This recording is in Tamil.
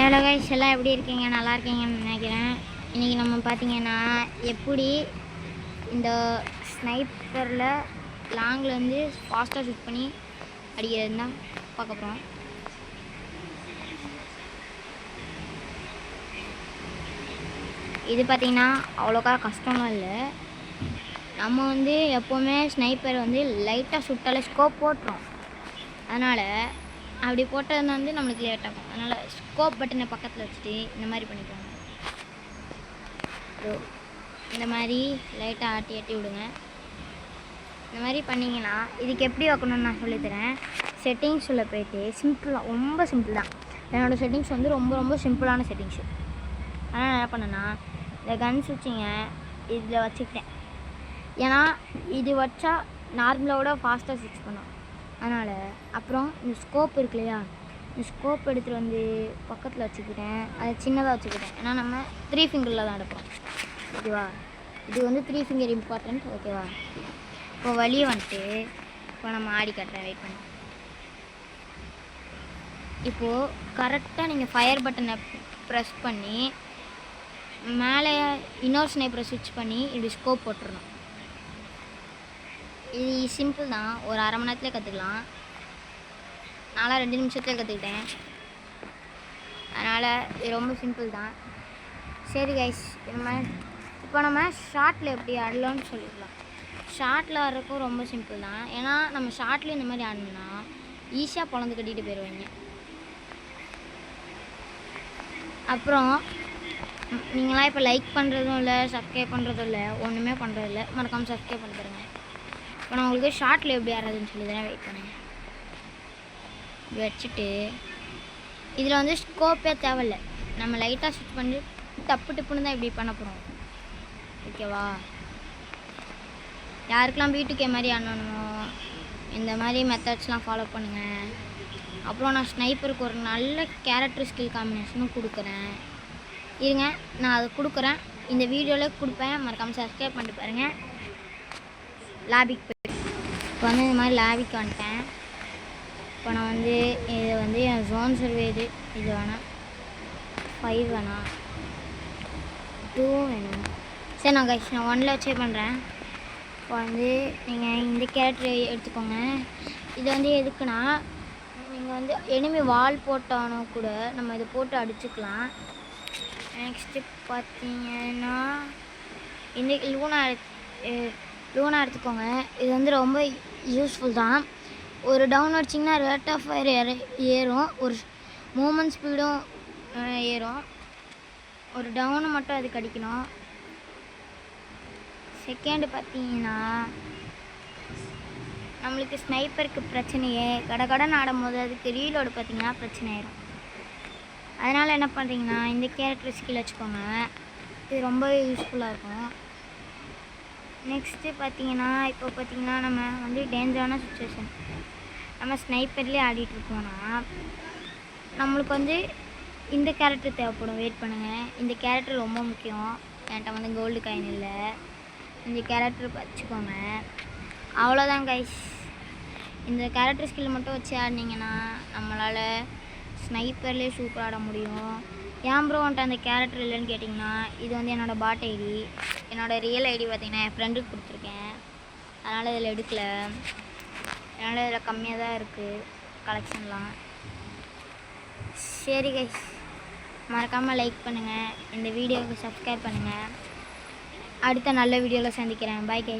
ஹலோ கைஸ், எல்லாம் எப்படி இருக்கீங்க? நல்லா இருக்கீங்கன்னு நினைக்கிறேன். இன்றைக்கி நம்ம பார்த்திங்கன்னா எப்படி இந்த ஸ்னைப்பரில் லாங்கில் வந்து ஃபாஸ்ட்டாக ஷூட் பண்ணி அடிக்கிறது தான் பார்க்க போகிறோம். இது பார்த்திங்கன்னா அவ்வளோக்கா கஷ்டமாக இல்லை. நம்ம வந்து எப்போவுமே ஸ்னைப்பர் வந்து லைட்டாக சுட்டாலே ஸ்கோப் போட்டுரும். அதனால் அப்படி போட்டது வந்து நம்மளுக்கு லேட் ஆகும். அதனால் ஸ்கோப் பட்டனை பக்கத்தில் வச்சுட்டு இந்த மாதிரி பண்ணிக்கோங்க. இந்த மாதிரி லைட்டாக ஆட்டி ஆட்டி விடுங்க. இந்த மாதிரி பண்ணிங்கன்னா இதுக்கு எப்படி வைக்கணும்னு நான் சொல்லித்தரேன். செட்டிங்ஸில் போய்ட்டு சிம்பிளாக, ரொம்ப சிம்பிள் தான். என்னோடய செட்டிங்ஸ் வந்து ரொம்ப ரொம்ப சிம்பிளான செட்டிங்ஸு. ஆனால் என்ன பண்ணேன்னா இந்த கன் சுவிட்சிங்க இதில் வச்சுக்கிட்டேன். ஏன்னா இது வச்சா நார்மலோட ஃபாஸ்ட்டாக ஸ்விட்ச் பண்ணும். அதனால் அப்புறம் இந்த ஸ்கோப் இருக்கு இல்லையா, இந்த ஸ்கோப் எடுத்துகிட்டு வந்து பக்கத்தில் வச்சுக்கிட்டேன். அதை சின்னதாக வச்சுக்கிட்டேன். ஏன்னா நம்ம 3 ஃபிங்கரில் தான் எடுப்போம். ஓகேவா? இது வந்து 3 ஃபிங்கர் இம்பார்ட்டண்ட். ஓகேவா? இப்போ வழியை வந்துட்டு இப்போ நம்ம ஆடி காட்டுறேன். வெயிட் பண்ணி இப்போது கரெக்டாக நீங்கள் ஃபயர் பட்டனை ப்ரெஸ் பண்ணி மேலே இன்னொரு ஸ்னைப்பரை ஸ்விட்ச் பண்ணி இப்படி ஸ்கோப் போட்டுடணும். இது சிம்பிள் தான். ஒரு அரை மணி நேரத்துலேயே கற்றுக்கலாம். நான்லாம் 2 நிமிஷத்துலேயே கற்றுக்கிட்டேன். அதனால் இது ரொம்ப சிம்பிள் தான். சரி கைஸ், இப்போ நம்ம ஷார்ட்டில் எப்படி ஆடலாம்னு சொல்லிடலாம். ஷார்ட்டில் ஆடுறதுக்கும் ரொம்ப சிம்பிள் தான். ஏன்னா நம்ம ஷார்ட்டில் இந்த மாதிரி ஆடணும்னா ஈஸியாக பொழந்து கட்டிகிட்டு போயிடுவீங்க. அப்புறம் நீங்களாம் இப்போ லைக் பண்ணுறதும் இல்லை, சப்ஸ்கிரைப் பண்ணுறதும் இல்லை, ஒன்றுமே பண்ணுறது இல்லை. மறக்காமல் சப்ஸ்கிரைப் பண்ணி தருங்க. இப்போ நான் உங்களுக்கு ஷார்ட்டில் எப்படி ஆடுறதுன்னு சொல்லி தானே. வெயிட் பண்ணுங்கள். வச்சுட்டு இதில் வந்து ஸ்கோப்பே தேவையில்லை. நம்ம லைட்டாக ஸ்விட்ச் பண்ணி டப்பு டப்புன்னு தான் இப்படி பண்ண போகிறோம். ஓகேவா? யாருக்கெல்லாம் வீட்டுக்கே மாதிரி ஆடணுமோ இந்த மாதிரி மெத்தட்ஸ்லாம் ஃபாலோ பண்ணுங்கள். அப்புறம் நான் ஸ்னைப்பருக்கு ஒரு நல்ல கேரக்டர் ஸ்கில் காம்பினேஷனும் கொடுக்குறேன். இருங்க, நான் அதை கொடுக்குறேன். இந்த வீடியோவில் கொடுப்பேன். மறக்காமல் சப்ஸ்கிரைப் பண்ணிட்டு பாருங்கள். லாபிக் போய்ட்டு இப்போ வந்து இந்த மாதிரி லாபிக் வந்துட்டேன். இப்போ நான் வந்து இது வந்து என் ஜோன் சர்வே இது வேணாம், 5 வேணாம், 2 வேணும். சரி நான் கைஸ், நான் 1ல் வச்சே பண்ணுறேன். இப்போ வந்து நீங்கள் இந்த கேரக்டர் எடுத்துக்கோங்க. இது வந்து எதுக்குன்னா நீங்கள் வந்து எனிமி வால் போட்டானோ கூட நம்ம இதை போட்டு அடிச்சுக்கலாம். நெக்ஸ்ட்டு பார்த்தீங்கன்னா இந்த லூனா எடுத்துக்கோங்க. இது வந்து ரொம்ப யூஸ்ஃபுல் தான். ஒரு டவுன் அடிச்சிங்கன்னா ரேட் ஆஃப் ஃபயர் ஏறும், ஒரு மூமெண்ட் ஸ்பீடும் ஏறும். ஒரு டவுனு மட்டும் அதுக்கு அடிக்கணும். செகண்டு பார்த்தீங்கன்னா நம்மளுக்கு ஸ்னைப்பருக்கு பிரச்சனையே கடன் ஆடும்போது அதுக்கு ரீலோடு பார்த்திங்கன்னா பிரச்சனை ஆயிடும். அதனால் என்ன பண்ணுறீங்கன்னா இந்த கேரக்டர் ஸ்கில் வச்சுக்கோங்க. இது ரொம்ப யூஸ்ஃபுல்லாக இருக்கும். நெக்ஸ்ட்டு பார்த்தீங்கன்னா இப்போ பார்த்திங்கன்னா நம்ம வந்து டேஞ்சரான சுச்சுவேஷன் நம்ம ஸ்னைப்பர்லேயே ஆடிட்டுருக்கோன்னா நம்மளுக்கு வந்து இந்த கேரக்டர் தேவைப்படும். வெயிட் பண்ணுங்கள். இந்த கேரக்டர் ரொம்ப முக்கியம். என்கிட்ட வந்து கோல்டு காயின் இல்லை. இந்த கேரக்டர் வச்சுக்கோங்க. அவ்வளோதான் கைஸ். இந்த கேரக்டர் ஸ்கில் மட்டும் வச்சு ஆடினீங்கன்னா நம்மளால் ஸ்னைப்பர்லேயே சூப்பராக ஆட முடியும். ஏன் ப்ரோ வந்துட்டு அந்த கேரக்டர் இல்லைன்னு கேட்டிங்கன்னா, இது வந்து என்னோடய பாட் ஐடி. என்னோடய ரியல் ஐடி பார்த்திங்கன்னா என் ஃப்ரெண்டுக்கு கொடுத்துருக்கேன். அதனால் இதில் எடுக்கலை. அதனால் இதில் கம்மியாக தான் இருக்குது கலெக்ஷன்லாம். சரி கைஸ், மறக்காமல் லைக் பண்ணுங்கள். இந்த வீடியோவுக்கு சப்ஸ்கிரைப் பண்ணுங்கள். அடுத்த நல்ல வீடியோவில் சந்திக்கிறேன். Bye guys.